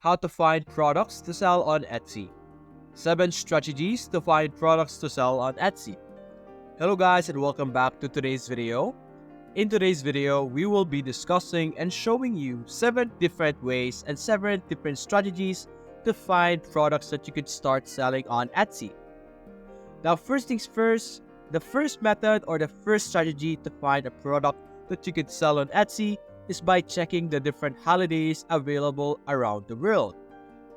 How to find products to sell on Etsy. 7 strategies to find products to sell on Etsy. Hello guys and welcome back to today's video. In today's video, we will be discussing and showing you 7 different ways and 7 different strategies to find products that you could start selling on Etsy. Now, first things first, the first method or the first strategy to find a product that you could sell on Etsy is by checking the different holidays available around the world.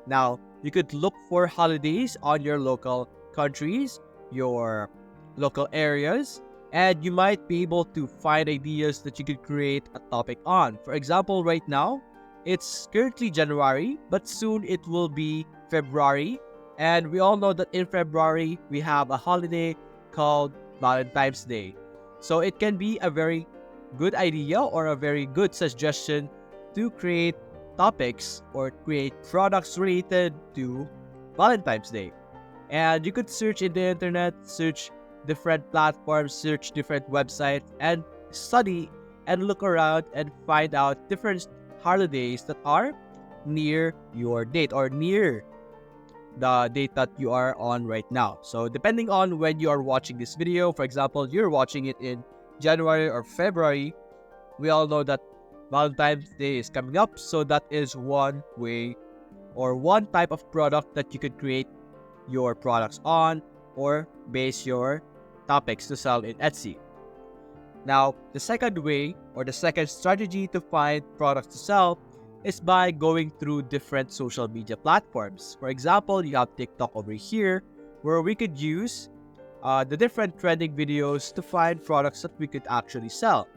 Now, you could look for holidays on your local countries, your local areas, and you might be able to find ideas that you could create a topic on. For example, right now, it's currently January, but soon it will be February. And we all know that in February, we have a holiday called Valentine's Day. So it can be a very good idea or a very good suggestion to create topics or create products related to Valentine's Day. And you could search in the internet, search different platforms, search different websites, and study and look around and find out different holidays that are near your date or near the date that you are on right now. So depending on when you are watching this video, for example, you're watching it in January or February, we all know that Valentine's Day is coming up. So that is one way or one type of product that you could create your products on or base your topics to sell in Etsy. Now, the second way or the second strategy to find products to sell is by going through different social media platforms. For example, you have TikTok over here where we could use the different trending videos to find products that we could actually sell.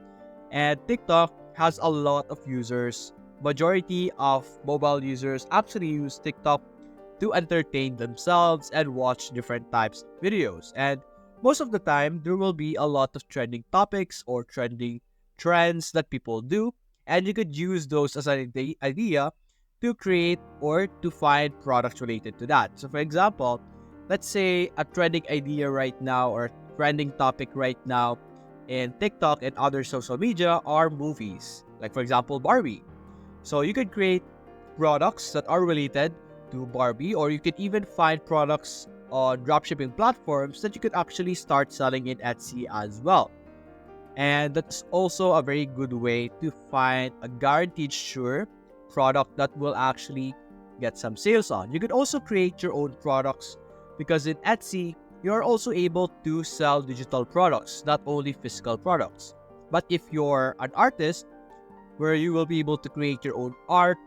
And TikTok has a lot of users. Majority of mobile users actually use TikTok to entertain themselves and watch different types of videos. And most of the time, there will be a lot of trending topics or trending trends that people do. And you could use those as an idea to create or to find products related to that. So for example, let's say a trending idea right now or trending topic right now in TikTok and other social media are movies. Like for example, Barbie. So you could create products that are related to Barbie, or you could even find products on dropshipping platforms that you could actually start selling in Etsy as well. And that's also a very good way to find a guaranteed sure product that will actually get some sales on. You could also create your own products because in Etsy, you're also able to sell digital products, not only physical products. But if you're an artist, where you will be able to create your own art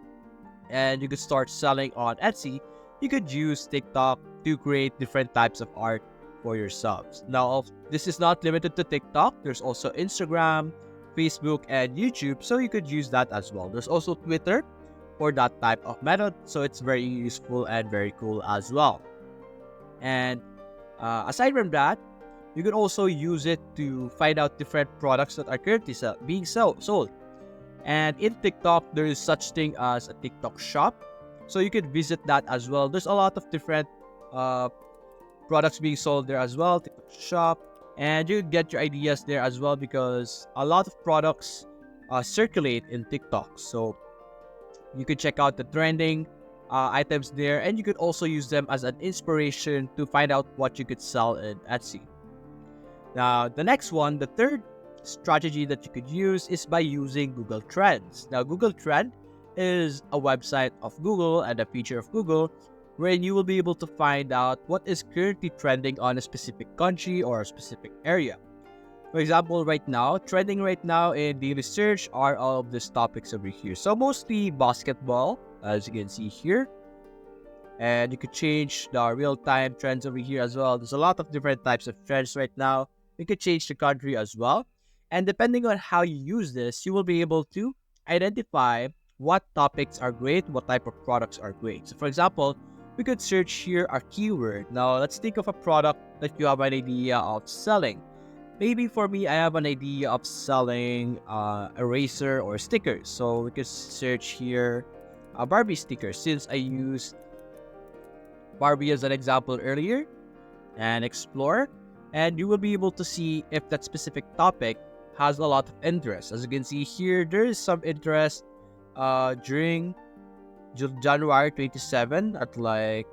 and you could start selling on Etsy, you could use TikTok to create different types of art for yourselves. Now, this is not limited to TikTok. There's also Instagram, Facebook, and YouTube, so you could use that as well. There's also Twitter for that type of method, so it's very useful and very cool as well. And aside from that, you could also use it to find out different products that are currently being sold. And in TikTok, there is such thing as a TikTok shop, so you could visit that as well. There's a lot of different products being sold there as well, TikTok shop, and you get your ideas there as well because a lot of products circulate in TikTok. So you could check out the trending items there, and you could also use them as an inspiration to find out what you could sell in Etsy. Now, the next one, the third strategy that you could use is by using Google Trends. Now, Google Trend is a website of Google and a feature of Google wherein you will be able to find out what is currently trending on a specific country or a specific area. For example, right now, trending right now in daily search are all of these topics over here. So mostly basketball, as you can see here. And you could change the real-time trends over here as well. There's a lot of different types of trends right now. You could change the country as well. And depending on how you use this, you will be able to identify what topics are great, what type of products are great. So for example, we could search here a keyword. Now, let's think of a product that you have an idea of selling. Maybe for me, I have an idea of selling eraser or stickers. So we could search here Barbie stickers since I used Barbie as an example earlier and explore. And you will be able to see if that specific topic has a lot of interest. As you can see here, there is some interest during January 27 at like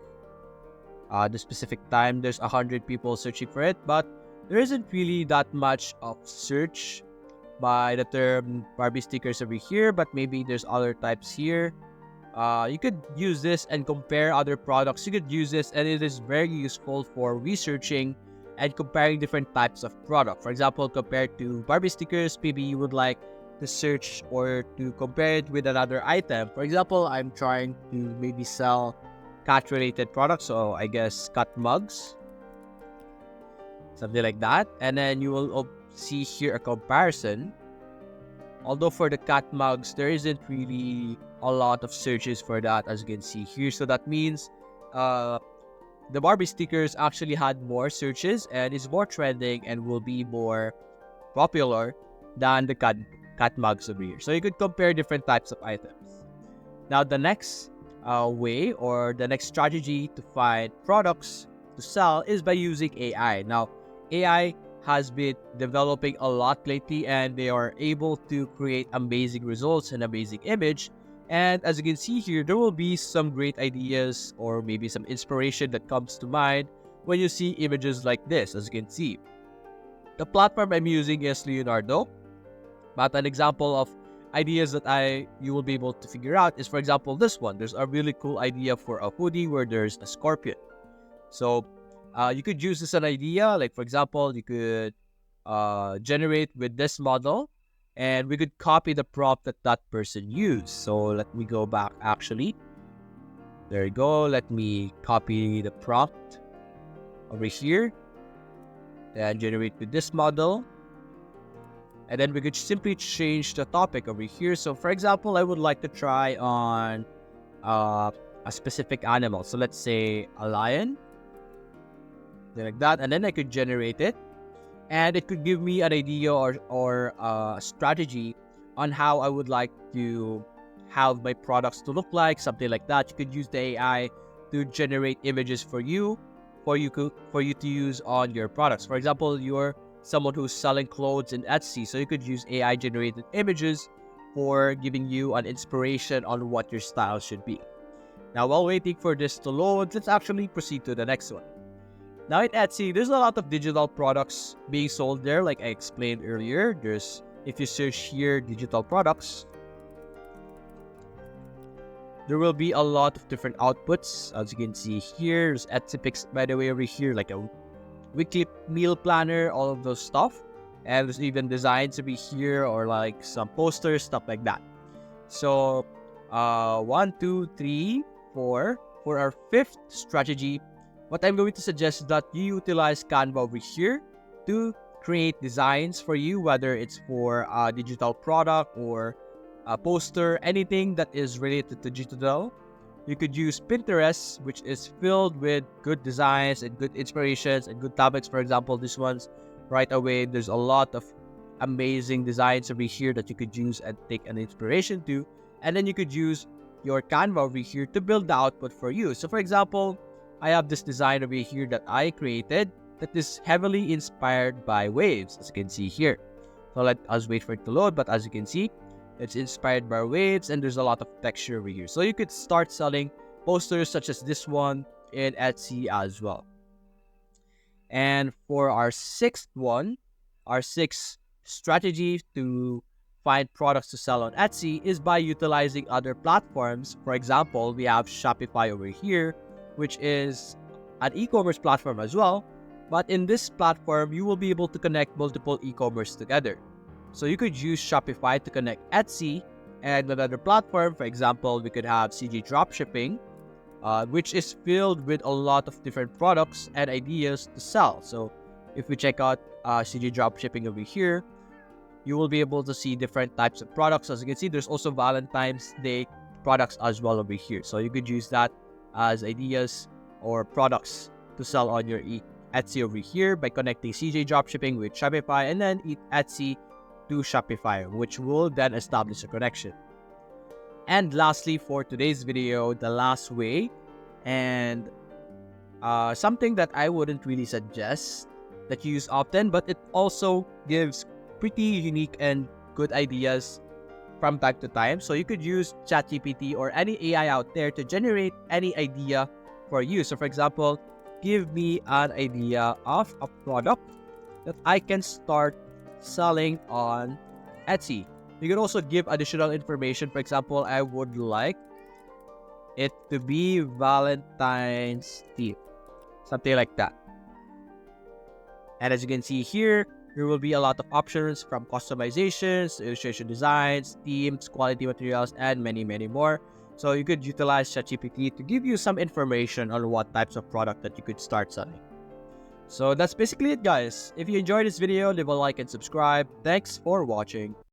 the specific time, there's 100 people searching for it, but there isn't really that much of search by the term Barbie stickers over here, but maybe there's other types here. You could use this and compare other products. You could use this, and it is very useful for researching and comparing different types of product. For example, compared to Barbie stickers, maybe you would like to search or to compare it with another item. For example, I'm trying to maybe sell cat-related products, so I guess cat mugs, something like that. And then you will see here a comparison. Although for the cat mugs, there isn't really a lot of searches for that, as you can see here. So that means the Barbie stickers actually had more searches and is more trending and will be more popular than the cat mugs over here. So you could compare different types of items. Now the next way or the next strategy to find products to sell is by using AI. Now AI has been developing a lot lately, and they are able to create amazing results and amazing image. And as you can see here, there will be some great ideas or maybe some inspiration that comes to mind when you see images like this. As you can see, the platform I'm using is Leonardo, but an example of ideas that you will be able to figure out is, for example, this one. There's a really cool idea for a hoodie where there's a scorpion. So you could use this as an idea. Like, for example, you could generate with this model, and we could copy the prompt that that person used. So let me go back actually. There you go. Let me copy the prompt over here and generate with this model. And then we could simply change the topic over here. So for example, I would like to try on a specific animal. So let's say a lion. Like that, and then I could generate it, and it could give me an idea or a strategy on how I would like to have my products to look like, something like that. You could use the AI to generate images for you to use on your products. For example, you're someone who's selling clothes in Etsy, so you could use AI generated images for giving you an inspiration on what your style should be. Now, while waiting for this to load, let's actually proceed to the next one. Now in Etsy, there's a lot of digital products being sold there, like I explained earlier. If you search here, digital products, there will be a lot of different outputs. As you can see here, there's Etsy picks, by the way, over here, like a weekly meal planner, all of those stuff. And there's even designs over here or like some posters, stuff like that. So, 1, 2, 3, 4. For our fifth strategy, what I'm going to suggest is that you utilize Canva over here to create designs for you, whether it's for a digital product or a poster, anything that is related to digital. You could use Pinterest, which is filled with good designs and good inspirations and good topics. For example, this one's right away. There's a lot of amazing designs over here that you could use and take an inspiration to. And then you could use your Canva over here to build the output for you. So for example, I have this design over here that I created that is heavily inspired by waves, as you can see here. So let us wait for it to load, but as you can see, it's inspired by waves and there's a lot of texture over here. So you could start selling posters such as this one in Etsy as well. And for our sixth one, our sixth strategy to find products to sell on Etsy is by utilizing other platforms. For example, we have Shopify over here, which is an e-commerce platform as well. But in this platform, you will be able to connect multiple e-commerce together. So you could use Shopify to connect Etsy and another platform. For example, we could have CJ Dropshipping, which is filled with a lot of different products and ideas to sell. So if we check out CJ Dropshipping over here, you will be able to see different types of products. As you can see, there's also Valentine's Day products as well over here. So you could use that as ideas or products to sell on your Etsy over here by connecting CJ Dropshipping with Shopify and then Etsy to Shopify, which will then establish a connection. And lastly, for today's video, the last way, and something that I wouldn't really suggest that you use often, but it also gives pretty unique and good ideas from time to time. So you could use ChatGPT or any AI out there to generate any idea for you. So for example, give me an idea of a product that I can start selling on Etsy. You can also give additional information. For example, I would like it to be Valentine's theme, something like that. And as you can see here, there will be a lot of options from customizations, illustration designs, themes, quality materials, and many, many more. So you could utilize ChatGPT to give you some information on what types of product that you could start selling. So that's basically it, guys. If you enjoyed this video, leave a like and subscribe. Thanks for watching.